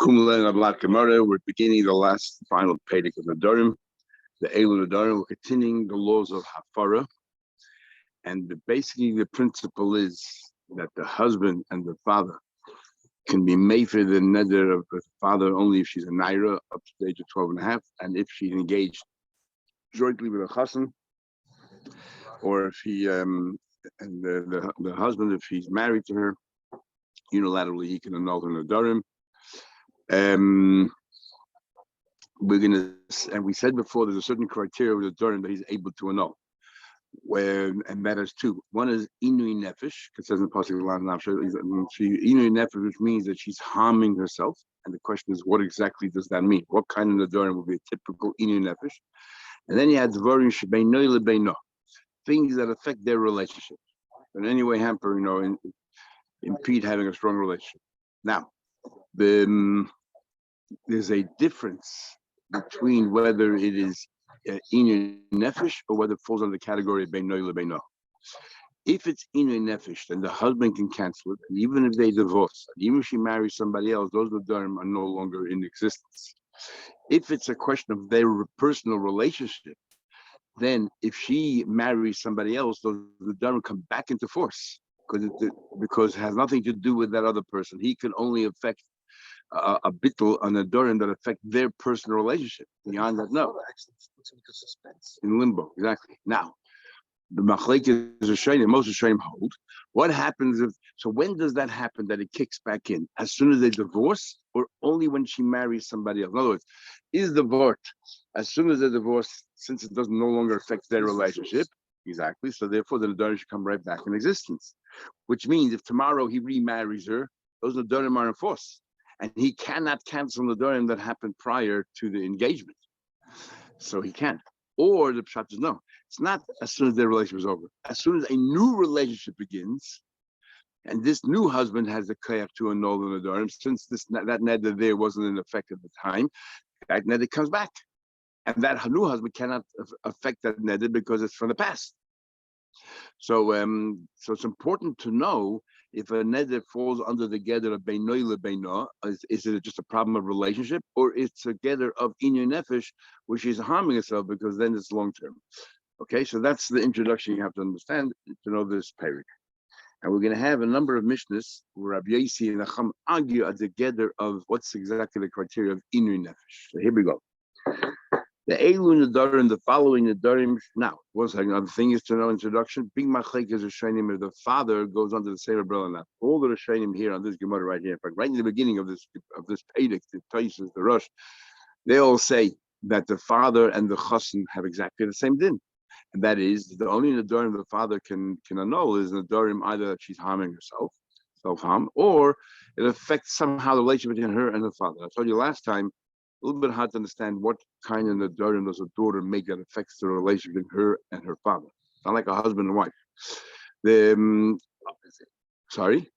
We're beginning the last final pedic of Nedarim. The Eilu Nedarim, we're continuing the laws of Hafara. And basically the principle is that the husband and the father can be made for the neder of the father only if she's a naira up to the age of 12 and a half, and if she's engaged jointly with a chassan, or if he and the husband, if he's married to her, unilaterally he can annul her Nedarim. And we said before, there's a certain criteria with the Nedarim that he's able to annul. And that is two. One is inui nefesh, because it says in Pasuk inui nefesh, which means that she's harming herself. And the question is, what exactly does that mean? What kind of Nedarim would be a typical inui nefesh? And then you had dvarim shebeino lebeino, things that affect their relationship, in any way hamper, impede having a strong relationship. Now, there's a difference between whether it is inui nefesh or whether it falls under the category of beino lebeino. If it's inui nefesh, then the husband can cancel it, and even if they divorce, and even if she marries somebody else, those Nedarim are no longer in existence. If it's a question of their personal relationship, then if she marries somebody else, those Nedarim come back into force because it has nothing to do with that other person. He can only affect a bittul on Nedarim that affect their personal relationship. Beyond that, no. In limbo, exactly. Now, the machlek is a shame. Most of shame hold. What happens when does that happen that it kicks back in? As soon as they divorce, or only when she marries somebody else? In other words, is the vort as soon as they divorce, since it doesn't no longer affect their relationship? Exactly. So therefore, the Nedarim should come right back in existence. Which means if tomorrow he remarries her, those Nedarim are in force, and he cannot cancel the Nedarim that happened prior to the engagement. So he can't. Or the pshat is no. It's not as soon as their relationship is over. As soon as a new relationship begins, and this new husband has the koyach to annul the Nedarim, since that neder there wasn't in effect at the time, that neder comes back, and that new husband cannot affect that neder because it's from the past. So it's important to know if a neder falls under the gather of beino lebeino, is it just a problem of relationship, or it's a gather of inui nefesh, which is harming itself, because then it's long term. Okay, so that's the introduction you have to understand to know this parak. And we're going to have a number of mishnahs where Rabbi Yossi and Acham argue at the gather of what's exactly the criteria of inui nefesh. So here we go. The Eilu Nedarim, the following Nedarim. Now, one second. Other thing is to know introduction. Big machlek is a shaynim if the father goes under the same umbrella. Now, all the shaynim here on this Gemara right here, in fact, right in the beginning of this pedic, the Taisus, the Rosh, they all say that the father and the chassan have exactly the same din, and that is the only Nedarim the father can annul is Nedarim either that she's harming herself, self-harm, or it affects somehow the relationship between her and the father. I told you last time, a little bit hard to understand what kind of Nedarim does a daughter make that affects the relationship between her and her father. It's not like a husband and wife. Sorry?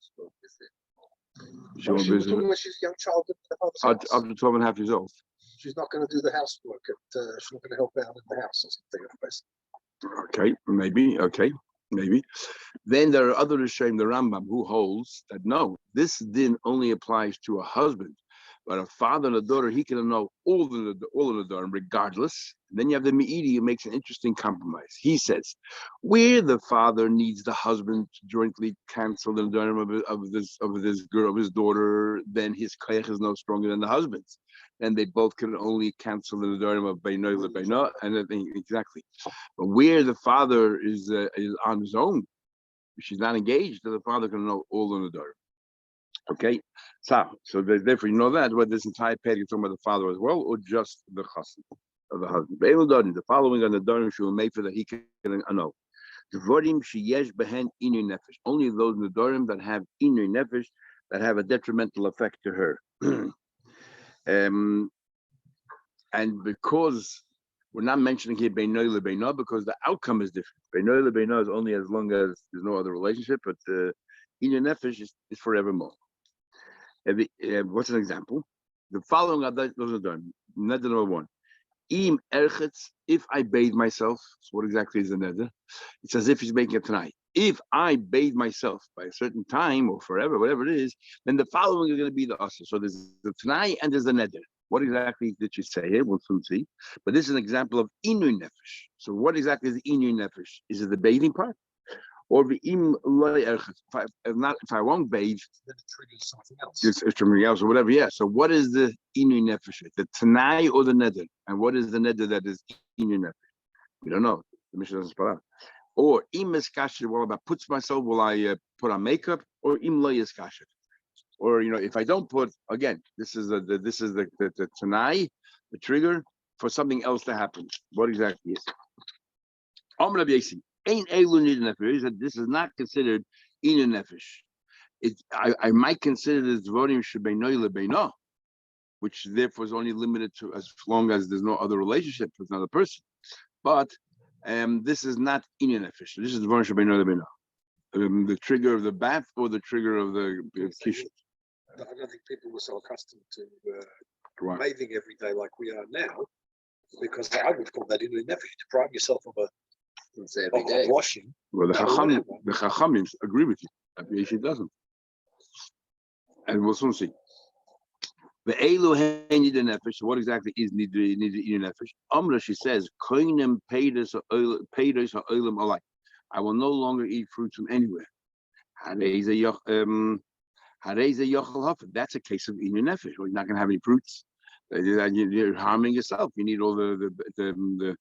She won't visit when she's a young child at the father's house. Up to 12 and a half years old. She's not going to do the housework. She's not going to help out in the house or something. Okay, maybe. Then there are other Rishonim, the Rambam, who holds that no, this din only applies to a husband. But a father and a daughter, he can annul all the Nedarim regardless. And then you have the Me'idi who makes an interesting compromise. He says, where the father needs the husband to jointly cancel the Nedarim of his daughter, then his koyach is no stronger than the husband's. Then they both can only cancel the Nedarim of beino lebeino, and exactly. But where the father is on his own, if she's not engaged, then the father can annul all the Nedarim. Okay, so therefore you know that whether this entire page is talking about the father as well, or just the chassan of the husband. The following on the Nedarim she will make for that he can annul. Dvarim sheyesh behen inui nefesh. Only those Nedarim that have inui nefesh, that have a detrimental effect to her. And because we're not mentioning here beino lebeino, because the outcome is different. Beino lebeino is only as long as there's no other relationship, but inui nefesh is forevermore. What's an example? The following are those are done. Neder number one. Im erchetz, if I bathe myself. So what exactly is the neder? It's as if he's making it tonight. If I bathe myself by a certain time or forever, whatever it is, then the following is going to be the asa. So there's the Tanai and there's the Neder. What exactly did she say here? We'll soon see. But this is an example of Inu Nefesh. So what exactly is the Inu Nefesh? Is it the bathing part? Or the im if I won't bathe, then it triggers something else. it's something else or whatever. Yeah. So what is the inu nefesh? The tanai or the neder? And what is the neder that is inu nefesh? We don't know. The Mishnah doesn't spell out. Or im eskashet. Well, if I put myself, will I put on makeup? Or im lo eskashet? Or if I don't put, again, this is the tanai, the trigger for something else to happen. What exactly is? Amr Rabbi Yossi. This is not considered inu nefesh. I might consider this dvarim shebeino lebeino, which therefore is only limited to as long as there's no other relationship with another person. But this is not inu nefesh. This is dvarim shebeino lebeino. The trigger of the bath or the trigger of the kish. I don't think people were so accustomed to bathing every day like we are now, because I would call that inu nefesh. Deprive yourself of every day washing. Well, the Chachamim agree with you. Rabbi Yossi doesn't, and we'll soon see. The Elu need the nefesh. What exactly is need the nefesh? Amra, she says, koinem peidos ha'olam alai. I will no longer eat fruits from anywhere. That's a case of inu nefesh. You're not going to have any fruits. You're harming yourself. You need all the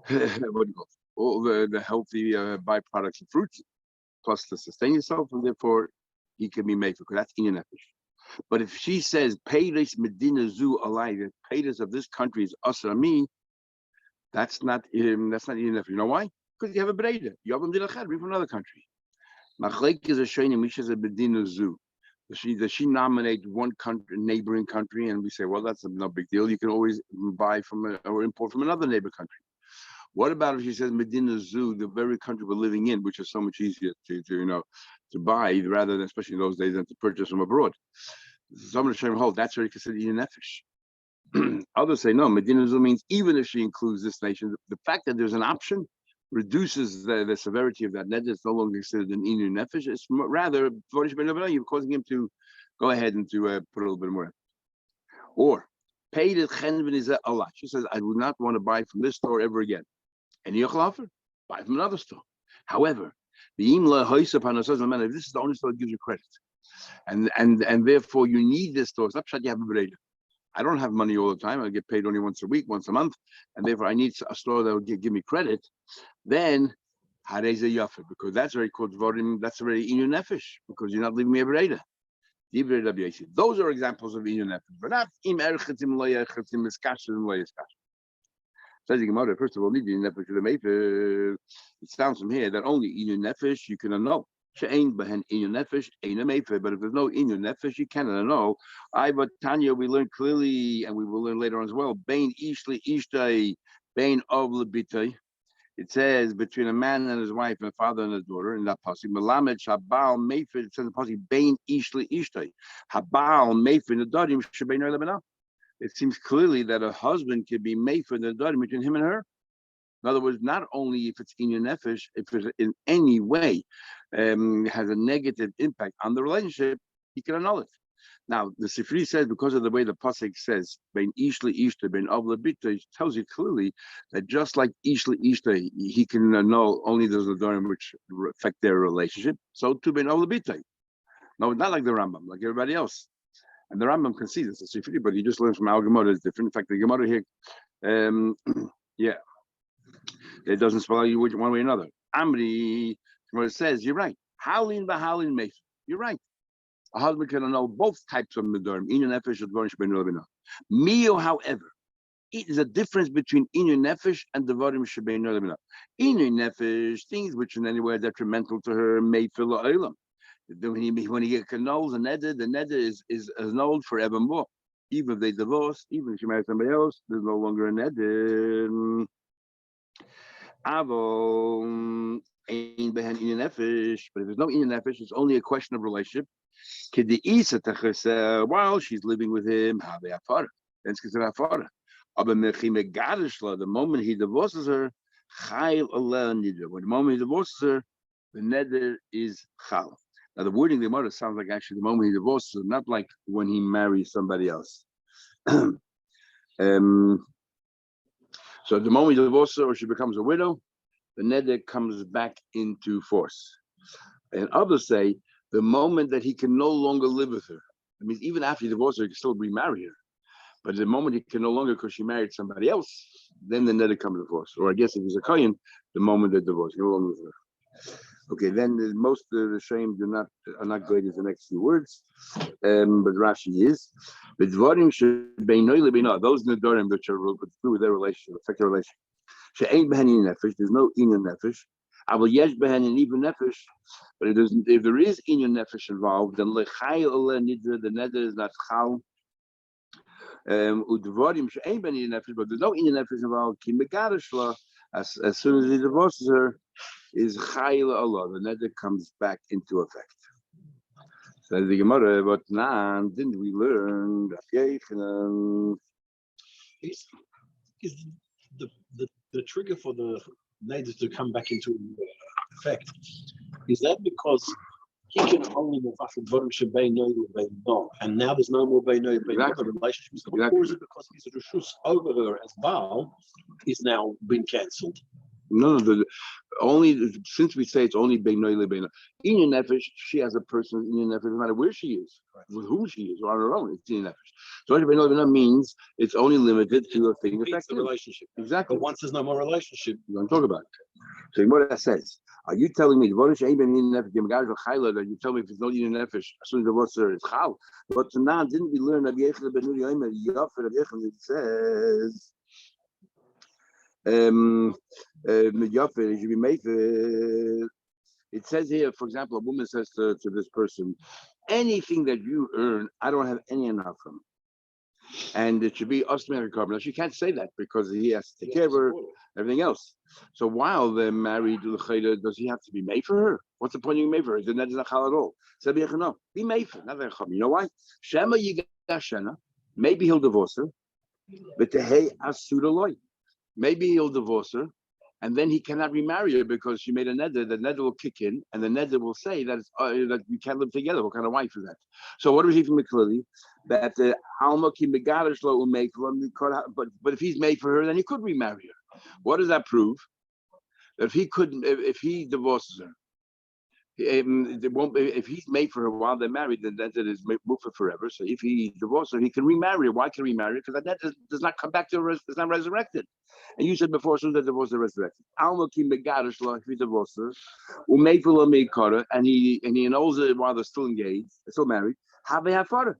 what do you call it? All the healthy byproducts of fruits, plus to sustain yourself, and therefore he can be made for, because that's inu nefesh. But if she says peidos medina zu alai, the peidos of this country is asrami, that's not inu nefesh. You know why? Because you have a breda. Yavam dilachad, bring from another country. Machlek is a shayne, misha is a medina zu. Does she nominate one country, neighboring country, and we say, well, that's no big deal. You can always buy from or import from another neighbor country. What about if she says Medina Zoo, the very country we're living in, which is so much easier to buy, rather than, especially in those days, than to purchase from abroad? Some of the Shem hold that's already considered inu nefesh. Others say no. Medina Zoo means even if she includes this nation, the fact that there's an option reduces the severity of that neder. It's no longer considered an inu nefesh. It's rather you're causing him to go ahead and to put a little bit more effort. Or paid it a lot. She says, I would not want to buy from this store ever again. And you offer, buy from another store. However, the if this is the only store that gives you credit, and therefore you need this store. It's not that you have a breda. I don't have money all the time. I get paid only once a week, once a month, and therefore I need a store that will give me credit. Then hareze yafer, because that's already called dvarim. That's already inu nefesh, because you're not leaving me a breda. Those are examples of inu nefesh, but not im erchetim lo yerchetim eskashem lo eskashem. Says the Gemara, first of all, it sounds from here that only inu nefesh you can annul. She'ain behen inu nefesh eina mefer. But if there's no inu nefesh, you cannot annul. But Tanya, we learned clearly, and we will learn later on as well. Bein ishli ishtay, bein of lebitay. It says between a man and his wife, and a father and his daughter, in that pasuk. Melamed shabal mefer. It says in the pasuk bein ishli ishtay. Habal mefer nedarim shebein lebenah. It seems clearly that a husband can be made for the nedarim between him and her. In other words, not only if it's inu nefesh, if it in any way has a negative impact on the relationship, he can annul it. Now, the Sifri says, because of the way the pasuk says, "Bein ishli ishta, bein avla bita," it tells you clearly that just like ishli ishta, he can annul only those nedarim which affect their relationship. So too, bein avla bita. No, not like the Rambam, like everybody else. And the Rambam concedes it's a Sifri, but he just learns from our Gemara is different. In fact, the Gemara here, it doesn't spell out you one way or another. Amri, Gemara says, you're right. Halin b'halin meif. You're right. A husband can know both types of nedarim. Inu nefesh and dvarim shebeinu lebenah. Mio, however, it is a difference between inu nefesh and dvarim shebeinu lebenah. Inu nefesh, things which in any way are detrimental to her, may fill a olam. When he annuls the neder is annulled forevermore. Even if they divorce, even if she marries somebody else, there's no longer a neder. Avol ain't behen inu nefesh, but if there's no inu nefesh, it's only a question of relationship. While she's living with him, then it's considered hafara. The moment he divorces her, when the moment he divorces her, the neder is chal. Now the wording of the Gemara sounds like actually the moment he divorces, not like when he marries somebody else. So the moment he divorces her or she becomes a widow, the neder comes back into force. And others say the moment that he can no longer live with her. I mean, even after he divorces her, he can still remarry her. But the moment he can no longer, because she married somebody else, then the neder comes to force. Or I guess if he's a kohen, the moment they divorce, he no longer with her. Okay, then most of the shame are not great as the next few words, but Rashi is. But those nedarim which are through their relationship, affect their relationship. There's no inyan nefesh. I will yesh behen and even nefesh, but if there is inyan nefesh involved, then lechai ola nidra, the neder is not chal. Udvarim she'ein ben inyan nefesh, but there's no inyan nefesh involved. Ki megarishla, as soon as he divorces her, is chayla Allah. The neder comes back into effect. So the Gemara, but now didn't we learn that is the trigger for the neder to come back into effect? Is that because he can only move after Dvarim Shebeino Beino, and now there's no more Beino Beino, the relationship is gone, or is it because his reshus over her as Baal is now been cancelled? No, only since we say it's only Beino Beino. Inyan nefesh, she has a person in nefesh, no matter where she is, with whom she is, or on her own. It's inyan nefesh. So Beino Beino means it's only limited to a thing affecting the relationship. Exactly. But once there's no more relationship, we're going to talk about it. So what that says, are you telling me that you tell me if it's not inyan nefesh, as soon as the water is chal? But now didn't we learn that it says it says here, for example, a woman says to this person, anything that you earn, I don't have any enough from. And it should be us married carbon. Now she can't say that because he has to take care of her, everything else. So while they're married, does he have to be made for her? What's the point of being made for her? Then that is not chal at all. So no, be made for her. You know why? Shema Yigashena, maybe he'll divorce her, but the hey asudaloy. Maybe he'll divorce her, and then he cannot remarry her because she made a neder. The neder will kick in, and the neder will say that that you can't live together. What kind of wife is that? So what do we see from it clearly? That Alma ki megarish lo u'mei, but if he's made for her, then he could remarry her. What does that prove? That if he divorces her, it won't be, if he's made for her while they're married, then that is moved for forever. So if he divorces her, he can remarry her. Why can he remarry her? Because that does not come back to her, it's not resurrected. And you said before, as soon as the divorce is resurrected. Alma ki megarish lo, if he divorces her, and he annuls it while they're still engaged, they're still married. Have a hafara.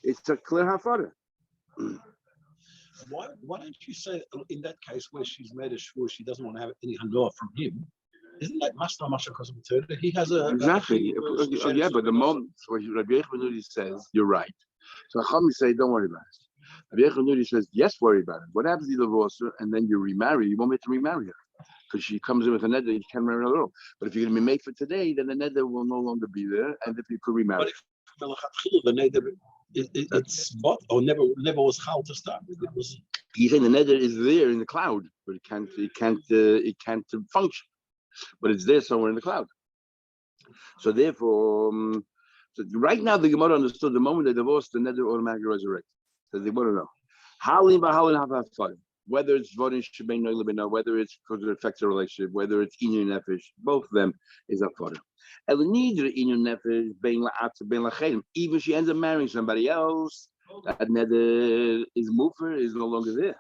It's a clear hafara. Why don't you say in that case where she's made a shvur she doesn't want to have any hanor from him? Isn't that mashta because of maternity? He has exactly. Yeah, but the moment where Rabbi Yechonudi says you're right, so Chacham say don't worry about it. Rabbi Yechonudi says yes, worry about it. What happens if you divorce her and then you remarry? You won't be able to remarry her because she comes in with a neder. You can't marry her at all. But if you're going to be made for today, then the neder will no longer be there, and if you could remarry. But if the neder it's bought or never was chal to start with. It was. He's saying the neder is there in the cloud, but it can't function. But it's there somewhere in the cloud. So therefore, so right now the Gemara understood the moment they divorced, the neder automatically resurrects. So they want to know whether it's voting whether it's because it affects the relationship, whether it's inyan nefesh, both of them is a fodder. Even she ends up marrying somebody else, that neder is mufer, is no longer there.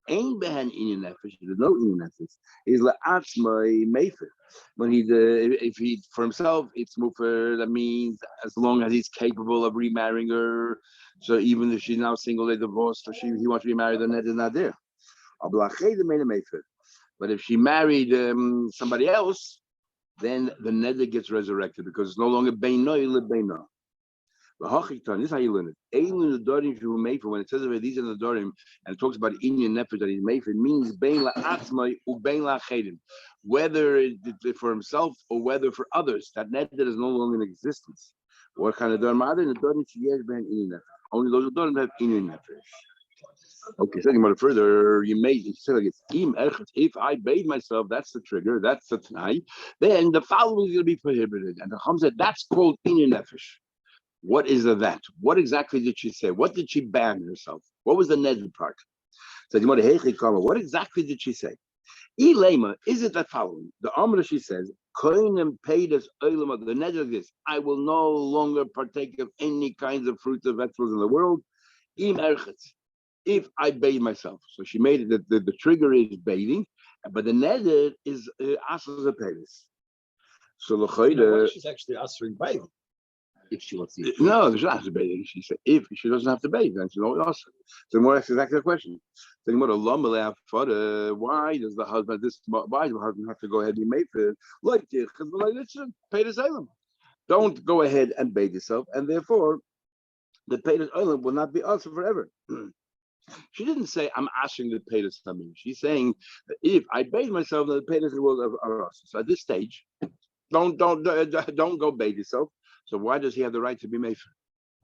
Ain't behen inyan nefesh. There's no inyan nefesh. Is la'atzmai mefer. When if he for himself, it's mufer. That means as long as he's capable of remarrying her. So even if she's now single, they divorced, or he wants to remarry, the net is not there. But if she married somebody else, then the neder gets resurrected because it's no longer beino lebeino. This is how you learn it. When it says over these are the Nedarim and it talks about inyan nefesh that he's made for, it means bein la'atzmai u'bein la'chedim, whether for himself or whether for others. That neder is no longer in existence. What kind of Nedarim are there? Nedarim sheyesh ben inyan nefesh. Only those Nedarim have inyan nefesh. Okay, so you further, you made it said like if I bathe myself, that's the trigger, that's the tonight, then the following is going to be prohibited. And the Chum said that's called inyan nefesh. What is that? What exactly did she say? What did she ban herself? What was the neder part? So what exactly did she say? Elema, is it that following? The Amr she says, Koinem Pedas Oilama, the neder of this, I will no longer partake of any kinds of fruits or vegetables in the world. Im erchetz, if I bathe myself. So she made it that the trigger is bathing, but the neder is asas a pedas. So What she's actually answering bathing. If she wants to. No, there's not to bathe. She said if she doesn't have to bathe, then she's not also. So more that's exactly the question. So why does the husband why does the husband have to go ahead and be made for it? Like pay the asylum. Don't go ahead and bathe yourself, and therefore the paid asylum will not be also forever. She didn't say I'm asking the paid asylum. She's saying that if I bathe myself, then the paid asylum will are us. So at this stage, don't go bathe yourself. So why does he have the right to be made for?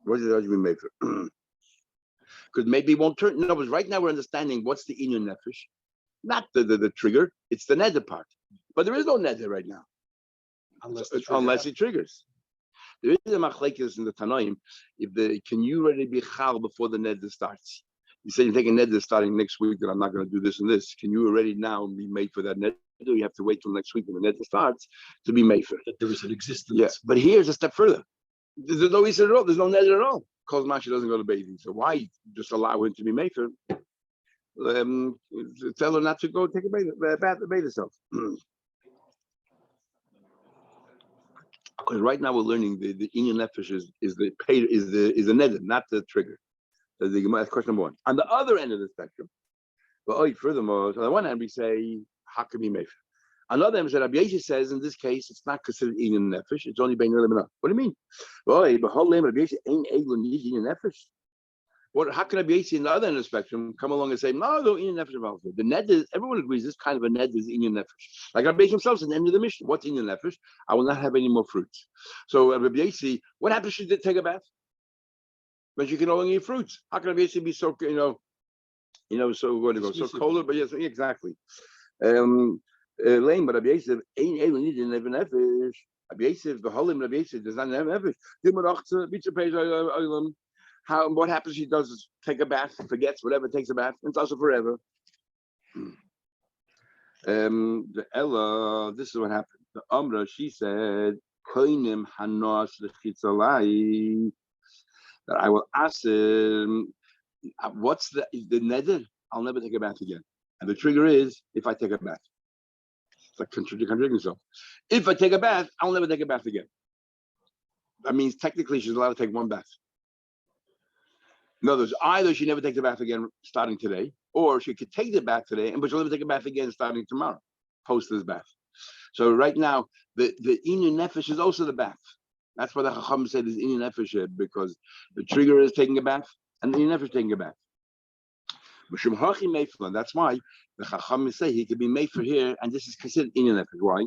What does the right to be made for? Because maybe he won't turn. No, but right now we're understanding what's the inyan nefesh, not the trigger. It's the nether part. But there is no nether right now, unless it triggers. There is a machlekes in the Tanoim. Can you already be chal before the nether starts? You say you take a nether starting next week that I'm not going to do this and this. Can you already now be made for that nether? You have to wait till next week when the nether starts to be made for it. That there is an existence. Yeah, but here's a step further. There's no Easter at all. There's no nether at all. Because Masha doesn't go to bathing. So why just allow him to be made for? Tell her not to go take a bath herself. Because right now we're learning the inyan nefesh is the nether, not the trigger. That's question number one. On the other end of the spectrum, but furthermore, on the one hand we say how can be made? On the other hand, Rabbi Yossi says in this case it's not considered inyan nefesh. It's only bein limina. What do you mean? Rabbi Yossi ain't able to need inyan nefesh. What? How can Rabbi Yossi on the other end of the spectrum come along and say no inyan nefesh about it? The net is everyone agrees this kind of a net is inyan nefesh. Like Rabbi Yossi himself at the end of the mission, what's inyan nefesh? I will not have any more fruits. So Rabbi Yossi, what happens if she did take a bath? But you can only eat fruits. How can Rabbi Yossi be so so what do you go so cold? But yes, exactly. Lame, but Rabbi Yosef ain't able to never nefesh. Rabbi Yosef, the holim Rabbi Yosef does not have nefesh. How? What happens? He does take a bath, forgets whatever, takes a bath, and it's also forever. The Ella, this is what happened. The Amra, she said, "Koinim hanos lechitzalai." That I will ask him, what's the neder? I'll never take a bath again. And the trigger is if I take a bath. It's like contradicting yourself. If I take a bath, I'll never take a bath again. That means technically she's allowed to take one bath. In other words, either she never takes a bath again starting today, or she could take the bath today, but she'll never take a bath again starting tomorrow, post this bath. So right now, the inyan nefesh is also the bath. That's why the Chacham said is inyan nefesh, because the trigger is taking a bath and the inyan nefesh is taking a bath. That's why the Chacham say he could be made for here, and this is considered inyan nefesh. Why?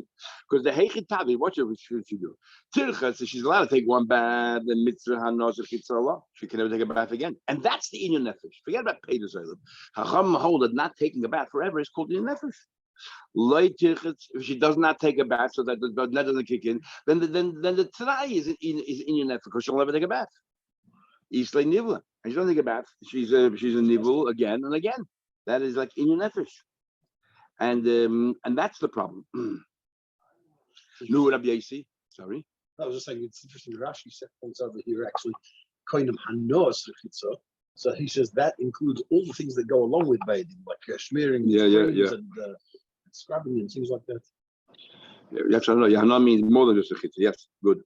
Because the heichit tavi, what should she do? Tircha, so she's allowed to take one bath, and mitzvah hanos chitzallah. She can never take a bath again, and that's the inyan nefesh. Forget about peidos olam. Chacham hold that not taking a bath forever is called inyan nefesh. If she does not take a bath, so that the net doesn't kick in, then the tzrai is inyan nefesh because she'll never take a bath. Islay nivla, and she doesn't take a bath. She's a nivul again and again. That is like inyan nefesh, and that's the problem. No, Rabbi Yossi. Sorry. I was just saying it's interesting. Rashi points over here actually, kind of hanos lechitza. So he says that includes all the things that go along with bathing, like smearing, and scrubbing and things like that. Yes, I know. Yahana means more than just a chitza. Yes, good.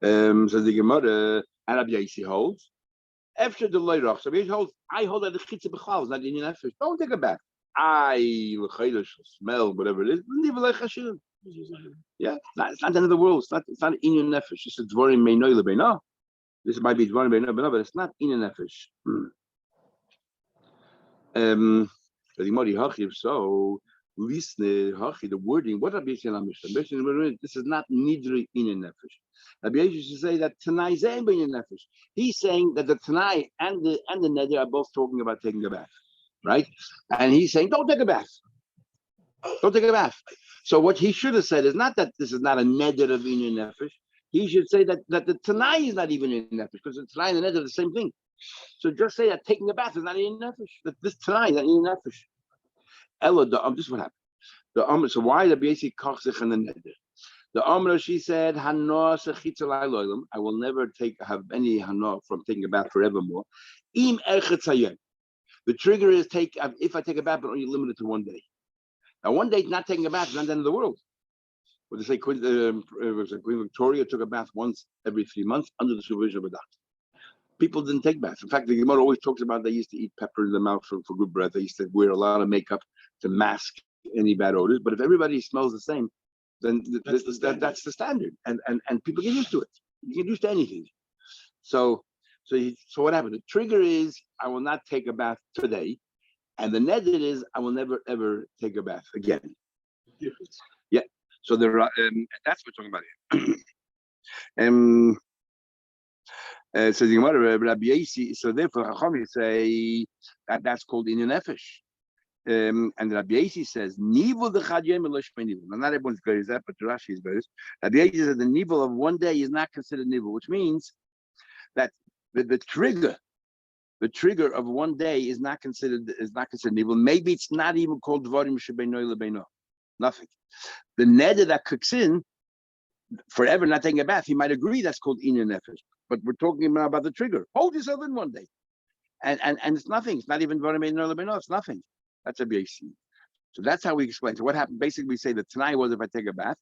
So the Gemara and Rabbi Yossi holds. After the leirach, so Rabbi holds. I hold that the chitza b'chal is not in your nefesh. Don't take a bath. I smell whatever it is. Leave it like hashim. Yeah, it's not the end of the world. It's not in your nefesh. It's dvarim meinoy lebeino. This might be dvarim meinoy lebeino, but it's not in your nefesh. The Gemara hachiv so The wording, what Rabbi Yisrael Mishnah? This is not nidri in a nefesh. Rabbi Yisrael used to say that Tanai zayin in a nefesh. He's saying that the Tanai and the neder are both talking about taking a bath, right? And he's saying, don't take a bath. Don't take a bath. So what he should have said is not that this is not a neder of in a nefesh. He should say that the Tanai is not even in a nefesh, because the Tanai and the neder are the same thing. So just say that taking a bath is not in a nefesh. That this Tanai is not in a nefesh. Ella, this is what happened. So why the basic kochzich and the neder? The Amra, she said, Hanoah sechitzelai loylam. I will never have any hanoah from taking a bath forevermore. Im echet. The trigger is if I take a bath, but only limited to one day. Now, one day not taking a bath is not the end of the world. What they say, Queen Victoria took a bath once every 3 months under the supervision of a doctor. People didn't take baths. In fact, the Gemara always talks about they used to eat pepper in the mouth for good breath. They used to wear a lot of makeup to mask any bad odors. But if everybody smells the same, then that's the standard. And people get used to it. You get used to anything. So what happened? The trigger is I will not take a bath today. And the neder is I will never, ever take a bath again. Yeah. So there are, that's what we're talking about here. So the Gemara, Rabbi Yasi, so therefore Chacham say that's called in nefesh. And Rabbi Yasi says nivel the chad yom lo shmei nivel. Now not everyone's good as that, but Rashi is good. Rabbi Yasi says the nivel of one day is not considered nivel, which means that the trigger of one day is not considered nivel. Maybe it's not even called dvarim shebeino lebeino. Nothing. The neder that cooks in forever not taking a bath, he might agree that's called inyan nefesh. But we're talking about the trigger. Hold yourself in one day, and it's nothing. It's not even it's nothing. That's a BAC. So that's how we explain. So what happened? Basically, we say that tonight was if I take a bath,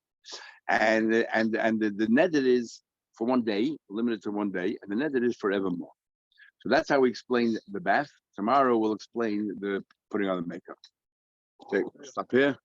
and the neder is for one day, limited to one day, and the neder is forevermore. So that's how we explain the bath. Tomorrow we'll explain the putting on the makeup. Okay, stop here.